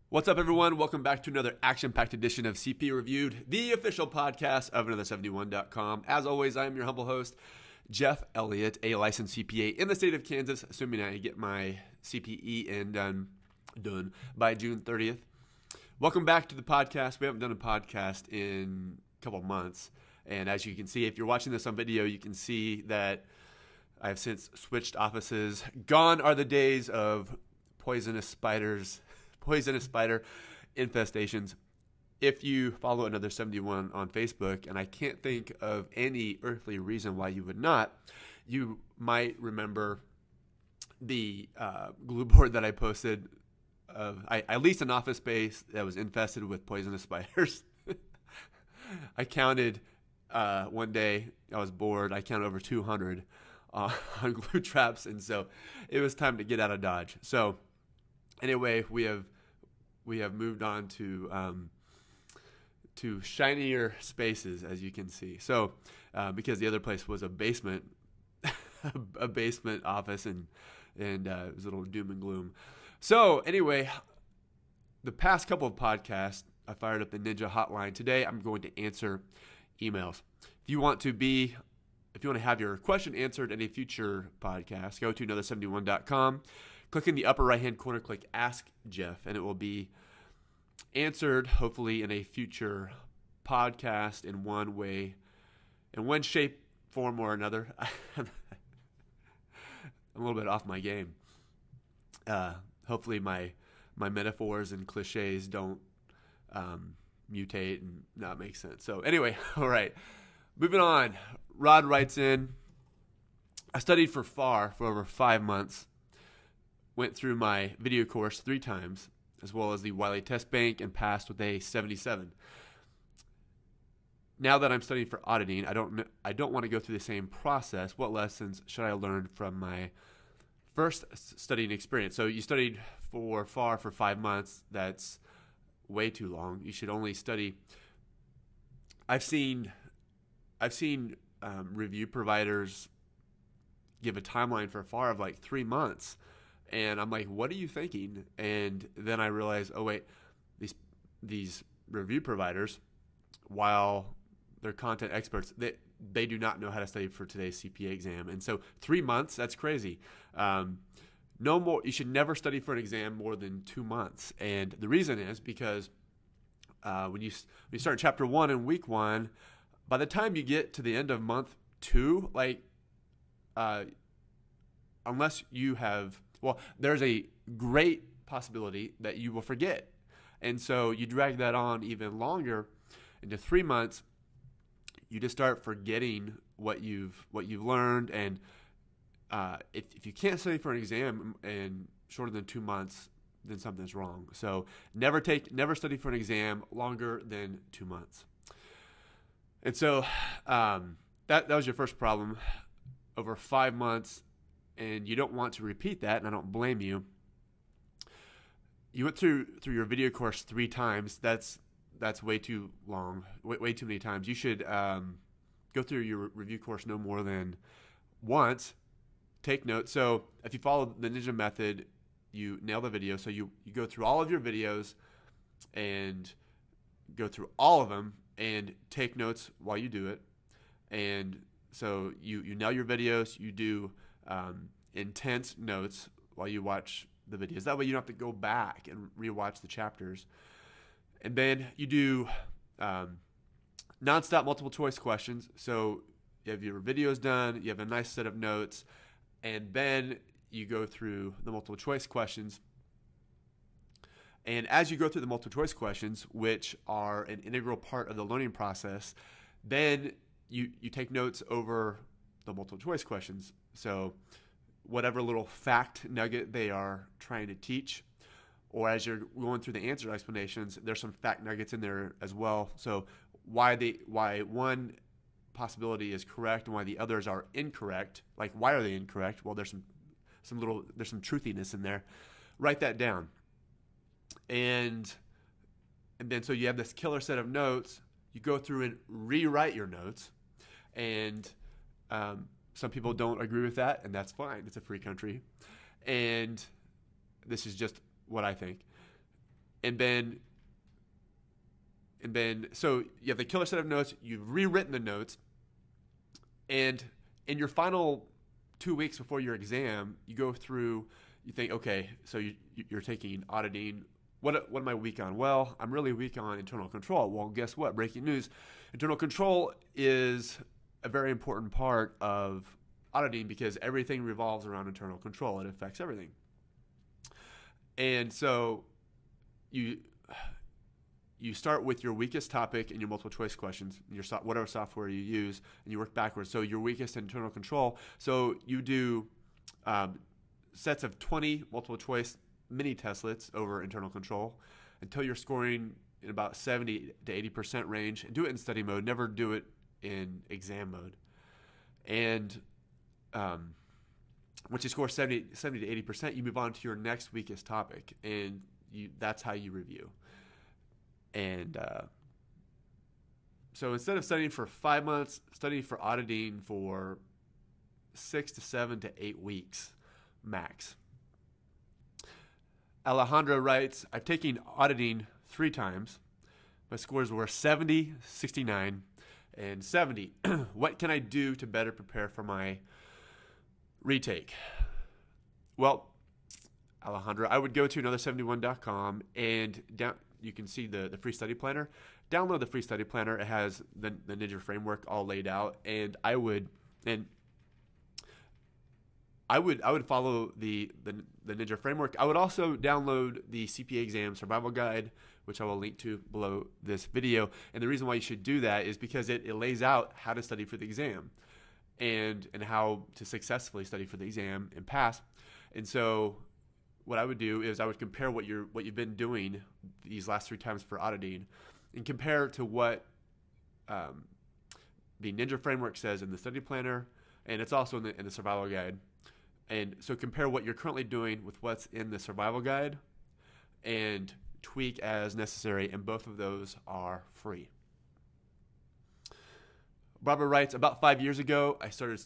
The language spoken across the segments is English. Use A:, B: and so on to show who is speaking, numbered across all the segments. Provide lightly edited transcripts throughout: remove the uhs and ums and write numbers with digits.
A: What's up, everyone? Welcome back to another action-packed edition of CPA Reviewed, the official podcast of another71.com. As always, I am your humble host, Jeff Elliott, a licensed CPA in the state of Kansas, assuming I get my CPE done by June 30th. Welcome back to the podcast. We haven't done a podcast in a couple months, and as you can see, if you're watching this on video, you can see that I've since switched offices. Gone are the days of poisonous spider infestations. If you follow Another 71 on Facebook, and I can't think of any earthly reason why you would not, you might remember the glue board that I posted of I leased an office space that was infested with poisonous spiders. I counted one day, I was bored, I counted over 200 on glue traps, and so it was time to get out of Dodge. So anyway, we have moved on to shinier spaces, as you can see. So because the other place was a basement, a basement office, and it was a little doom and gloom. So anyway, the past couple of podcasts, I fired up the Ninja hotline. Today, I'm going to answer emails. If you want to have your question answered in a future podcast, go to another71.com. Click in the upper right-hand corner, click Ask Jeff, and it will be answered, hopefully, in a future podcast in one way, in one shape, form, or another. I'm a little bit off my game. Hopefully, my metaphors and cliches don't mutate and not make sense. So anyway, all right, moving on. Rod writes in, I studied for FAR for over 5 months. Went through my video course 3 times, as well as the Wiley Test Bank, and passed with a 77. Now that I'm studying for auditing, I don't want to go through the same process. What lessons should I learn from my first studying experience? So you studied for FAR for 5 months. That's way too long. You should only study. I've seen review providers give a timeline for FAR of like 3 months. And I'm like, what are you thinking? And then I realized, oh wait, these review providers, while they're content experts, they do not know how to study for today's CPA exam. And so 3 months, that's crazy. No more. You should never study for an exam more than 2 months. And the reason is because when you start chapter 1 in week 1, by the time you get to the end of month 2, unless you have, there's a great possibility that you will forget. And so you drag that on even longer into 3 months, you just start forgetting what you've learned. And if you can't study for an exam in shorter than 2 months, then something's wrong. So never study for an exam longer than 2 months. And so that was your first problem over 5 months. And you don't want to repeat that, and I don't blame you. You went through your video course 3 times. That's way too long, way too many times. You should go through your review course no more than once. Take notes. So if you follow the Ninja method, you nail the video. So you go through all of your videos and go through all of them and take notes while you do it. And so you nail your videos. You do intense notes while you watch the videos. That way you don't have to go back and rewatch the chapters. And then you do nonstop multiple choice questions. So you have your videos done, you have a nice set of notes, and then you go through the multiple choice questions. And as you go through the multiple choice questions, which are an integral part of the learning process, then you take notes over the multiple choice questions. So whatever little fact nugget they are trying to teach, or as you're going through the answer explanations, there's some fact nuggets in there as well. So why one possibility is correct and why the others are incorrect. Like, why are they incorrect? Well, there's some truthiness in there. Write that down. And then so you have this killer set of notes. You go through and rewrite your notes. And some people don't agree with that, and that's fine. It's a free country. And this is just what I think. And then so you have the killer set of notes. You've rewritten the notes, and in your final 2 weeks before your exam, you go through. You think, okay, so you're taking auditing. What am I weak on? Well, I'm really weak on internal control. Well, guess what? Breaking news. Internal control is a very important part of auditing because everything revolves around internal control. It affects everything. And so you start with your weakest topic in your multiple choice questions, whatever software you use, and you work backwards. So your weakest internal control. So you do sets of 20 multiple choice mini testlets over internal control until you're scoring in about 70 to 80% range, and do it in study mode. Never do it in exam mode. And once you score 70 to 80%, you move on to your next weakest topic, and that's how you review. And so instead of studying for 5 months, study for auditing for 6 to 7 to 8 weeks max. Alejandra writes, I've taken auditing 3 times. My scores were 70, 69, and 70. What can I do to better prepare for my retake? Well, Alejandra, I would go to another71.com and you can see the free study planner. Download the free study planner. It has the Ninja framework all laid out, and I would follow the Ninja framework. I would also download the CPA Exam Survival Guide, which I will link to below this video. And the reason why you should do that is because it lays out how to study for the exam and how to successfully study for the exam and pass. And so what I would do is I would compare what you've been doing these last 3 times for auditing and compare to what the Ninja framework says in the study planner, and it's also in the survival guide. And so compare what you're currently doing with what's in the survival guide and tweak as necessary, and both of those are free. Barbara writes, about 5 years ago, I started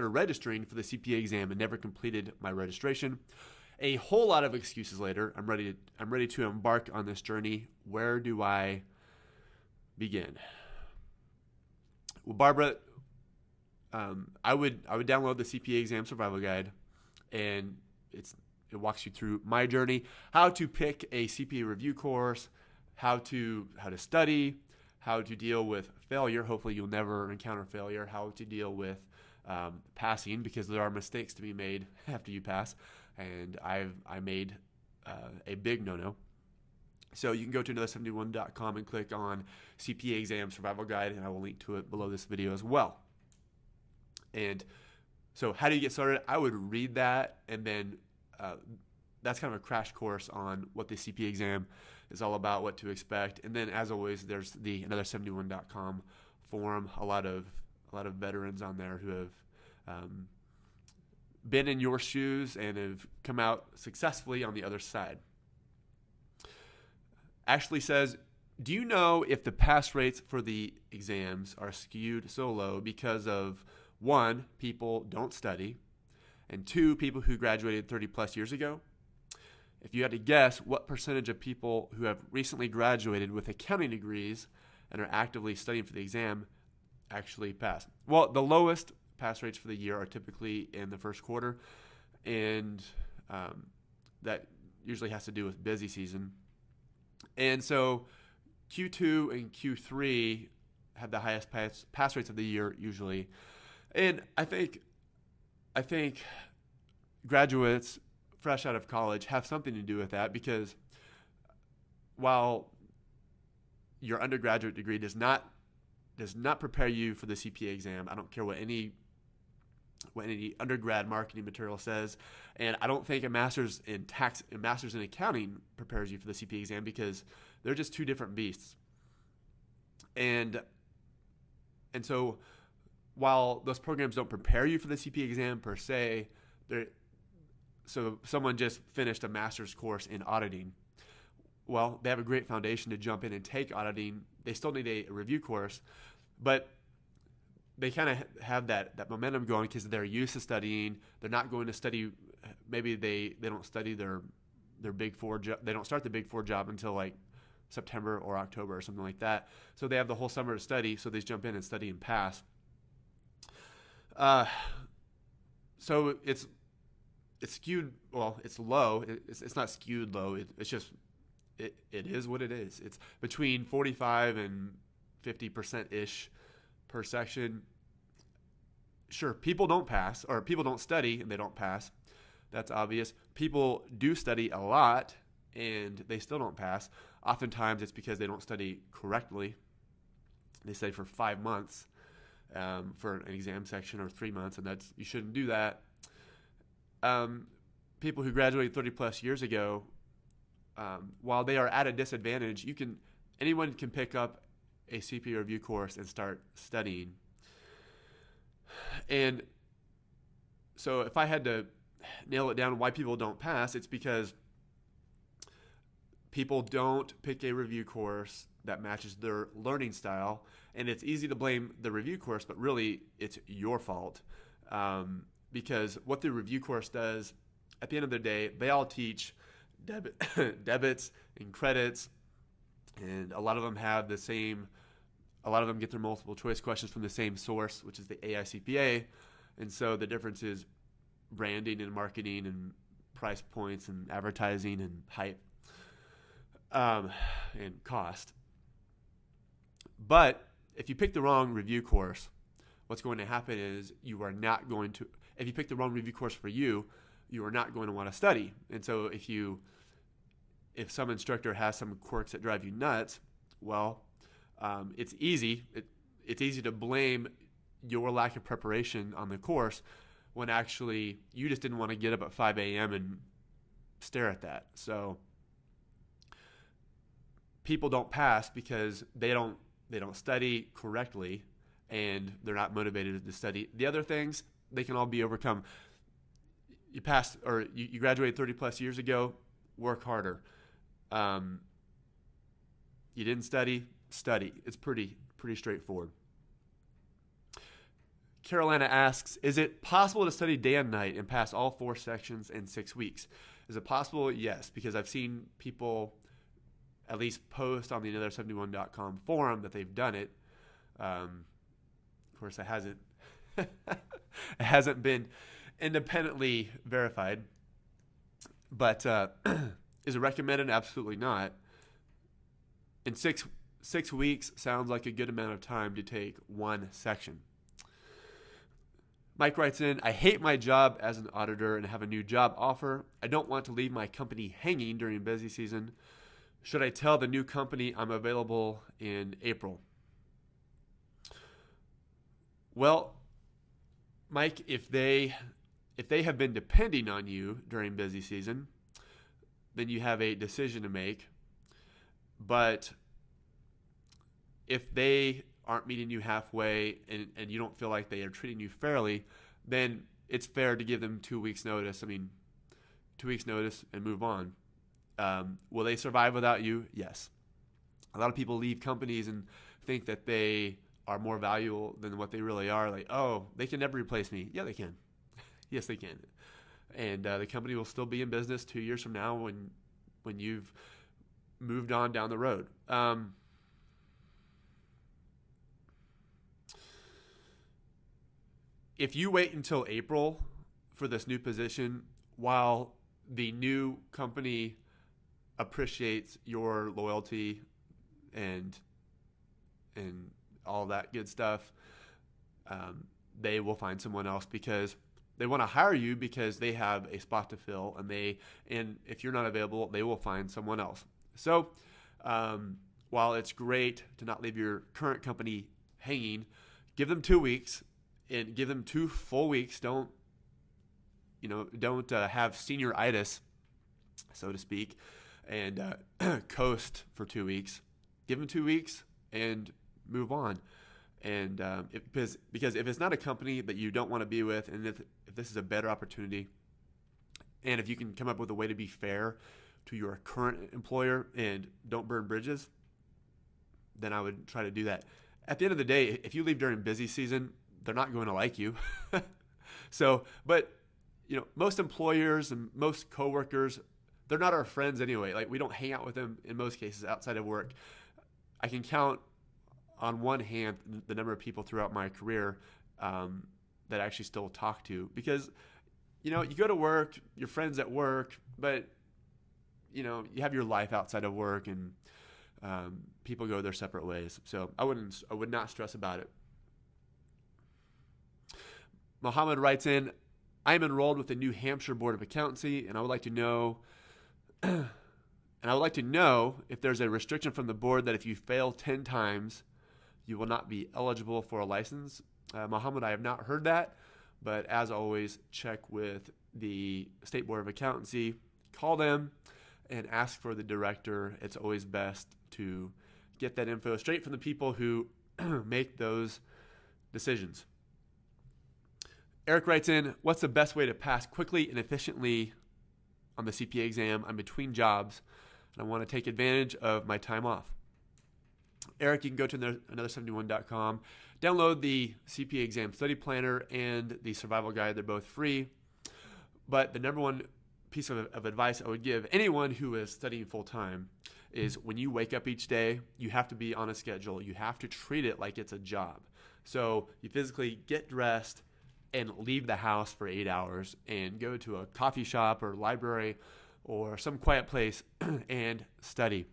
A: registering for the CPA exam and never completed my registration. A whole lot of excuses later, I'm ready to embark on this journey. Where do I begin? Well, Barbara, I would download the CPA Exam Survival Guide, and it walks you through my journey, how to pick a CPA review course, how to study, how to deal with failure. Hopefully, you'll never encounter failure. How to deal with passing, because there are mistakes to be made after you pass, and I made a big no-no. So you can go to another71.com and click on CPA Exam Survival Guide, and I will link to it below this video as well. And so how do you get started? I would read that, and then that's kind of a crash course on what the CPA exam is all about, what to expect. And then, as always, there's the another71.com forum. A lot of veterans on there who have been in your shoes and have come out successfully on the other side. Ashley says, do you know if the pass rates for the exams are skewed so low because of 1, people don't study, and 2, people who graduated 30 plus years ago? If you had to guess, what percentage of people who have recently graduated with accounting degrees and are actively studying for the exam actually pass? Well, the lowest pass rates for the year are typically in the first quarter, and that usually has to do with busy season. And so Q2 and Q3 have the highest pass rates of the year usually. And I think graduates fresh out of college have something to do with that, because while your undergraduate degree does not prepare you for the CPA exam, I don't care what any undergrad marketing material says, and I don't think a master's in tax and master's in accounting prepares you for the CPA exam, because they're just two different beasts. And so while those programs don't prepare you for the CPA exam per se, so someone just finished a master's course in auditing. Well, they have a great foundation to jump in and take auditing. They still need a review course, but they kind of have that momentum going because they're used to studying. They're not going to study maybe they don't study their Big Four job. They don't start the Big Four job until like September or October or something like that. So they have the whole summer to study. So they just jump in and study and pass. So it's skewed. Well, it's low. It's not skewed low. It's just it is what it is. It's between 45 and 50% ish per section. Sure, people don't pass, or people don't study and they don't pass. That's obvious. People do study a lot and they still don't pass. Oftentimes it's because they don't study correctly. They study for 5 months for an exam section, or 3 months, and you shouldn't do that. People who graduated 30 plus years ago, while they are at a disadvantage, anyone can pick up a CPA review course and start studying. And so if I had to nail it down why people don't pass, it's because people don't pick a review course that matches their learning style. And it's easy to blame the review course, but really it's your fault. Because what the review course does, at the end of the day, they all teach debits and credits, and a lot of them have the same. A lot of them get their multiple choice questions from the same source, which is the AICPA. And so the difference is branding and marketing and price points and advertising and hype and cost. But if you pick the wrong review course, what's going to happen is if you pick the wrong review course for you, you are not going to want to study. And so if some instructor has some quirks that drive you nuts, well, it's easy. It's easy to blame your lack of preparation on the course when actually you just didn't want to get up at 5 a.m. and stare at that. So people don't pass because they don't study correctly and they're not motivated to study. The other things, they can all be overcome. You passed, or you graduated 30 plus years ago, work harder. You didn't study. It's pretty straightforward. Carolina asks, is it possible to study day and night and pass all 4 sections in 6 weeks? Is it possible? Yes, because I've seen people at least post on the another71.com forum that they've done it. Of course, it hasn't been independently verified. But is it recommended? Absolutely not. In 6 weeks sounds like a good amount of time to take 1 section. Mike writes in, I hate my job as an auditor and have a new job offer. I don't want to leave my company hanging during busy season. Should I tell the new company I'm available in April? Well, Mike, if they have been depending on you during busy season, then you have a decision to make. But if they aren't meeting you halfway and you don't feel like they are treating you fairly, then it's fair to give them 2 weeks notice. 2 weeks notice and move on. Will they survive without you? Yes. A lot of people leave companies and think that they are more valuable than what they really are. Like, oh, they can never replace me. Yeah, they can. Yes, they can. And the company will still be in business 2 years from now when you've moved on down the road. If you wait until April for this new position, while the new company appreciates your loyalty and all that good stuff, they will find someone else because they want to hire you because they have a spot to fill, and if you're not available, they will find someone else. So while it's great to not leave your current company hanging, give them 2 weeks and give them 2 full weeks. Don't have senioritis, so to speak, and coast for 2 weeks. Give them 2 weeks and move on. And because if it's not a company that you don't want to be with, and if this is a better opportunity, and if you can come up with a way to be fair to your current employer and don't burn bridges, then I would try to do that. At the end of the day, if you leave during busy season, they're not going to like you. So, but most employers and most coworkers, they're not our friends anyway. Like, we don't hang out with them in most cases outside of work. I can count on one hand the number of people throughout my career that I actually still talk to, because, you go to work, your friends at work, but, you have your life outside of work, and people go their separate ways. So I would not stress about it. Mohammed writes in, I am enrolled with the New Hampshire Board of Accountancy, and I would like to know if there's a restriction from the board that if you fail 10 times, you will not be eligible for a license. Mohammed, I have not heard that, but as always, check with the State Board of Accountancy, call them, and ask for the director. It's always best to get that info straight from the people who make those decisions. Eric writes in, what's the best way to pass quickly and efficiently on the CPA exam? I'm between jobs, and I want to take advantage of my time off. Eric, you can go to another71.com, download the CPA Exam Study Planner and the Survival Guide. They're both free. But the number one piece of advice I would give anyone who is studying full-time is when you wake up each day, you have to be on a schedule. You have to treat it like it's a job. So you physically get dressed and leave the house for 8 hours and go to a coffee shop or library or some quiet place and study.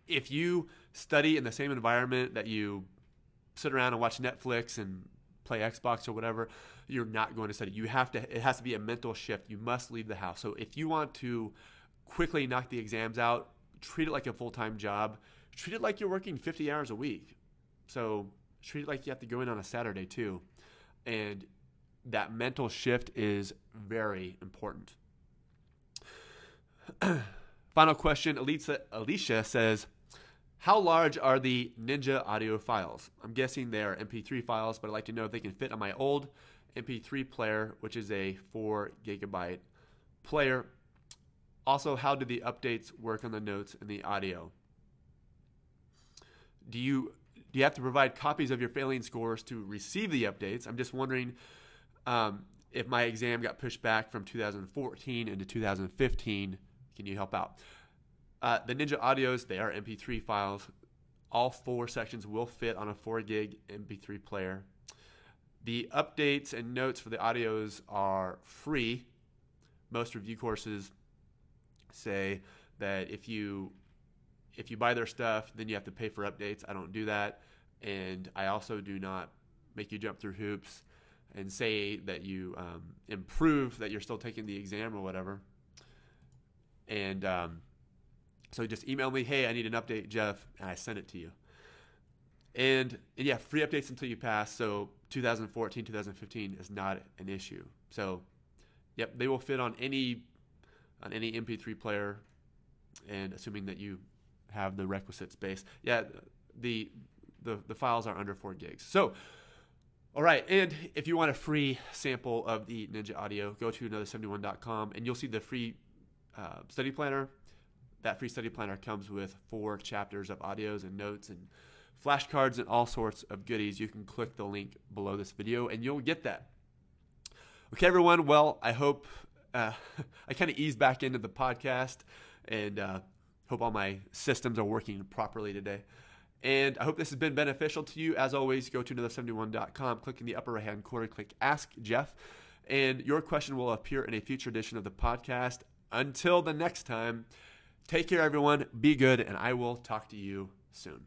A: If you study in the same environment that you sit around and watch Netflix and play Xbox or whatever, you're not going to study. It has to be a mental shift. You must leave the house. So if you want to quickly knock the exams out, treat it like a full-time job. Treat it like you're working 50 hours a week. So treat it like you have to go in on a Saturday too. And that mental shift is very important. Final question. Alicia says, how large are the Ninja audio files? I'm guessing they are MP3 files, but I'd like to know if they can fit on my old MP3 player, which is a 4 gigabyte player. Also, how do the updates work on the notes and the audio? Do you have to provide copies of your failing scores to receive the updates? I'm just wondering if my exam got pushed back from 2014 into 2015. Can you help out? The Ninja Audios, they are MP3 files. All 4 sections will fit on a 4 gig MP3 player. The updates and notes for the audios are free. Most review courses say that if you buy their stuff, then you have to pay for updates. I don't do that. And I also do not make you jump through hoops and say that you improve, that you're still taking the exam or whatever. And so just email me, hey, I need an update, Jeff, and I send it to you. And yeah, free updates until you pass. So 2014, 2015 is not an issue. So yep, they will fit on any MP3 player, and assuming that you have the requisite space. Yeah, the files are under 4 gigs. So, all right, and if you want a free sample of the Ninja Audio, go to another71.com, and you'll see the free study planner. That free study planner comes with 4 chapters of audios and notes and flashcards and all sorts of goodies. You can click the link below this video, and you'll get that. Okay, everyone. Well, I hope I kind of eased back into the podcast, and hope all my systems are working properly today. And I hope this has been beneficial to you. As always, go to another71.com, click in the upper right-hand corner, click Ask Jeff, and your question will appear in a future edition of the podcast. Until the next time, take care, everyone. Be good, and I will talk to you soon.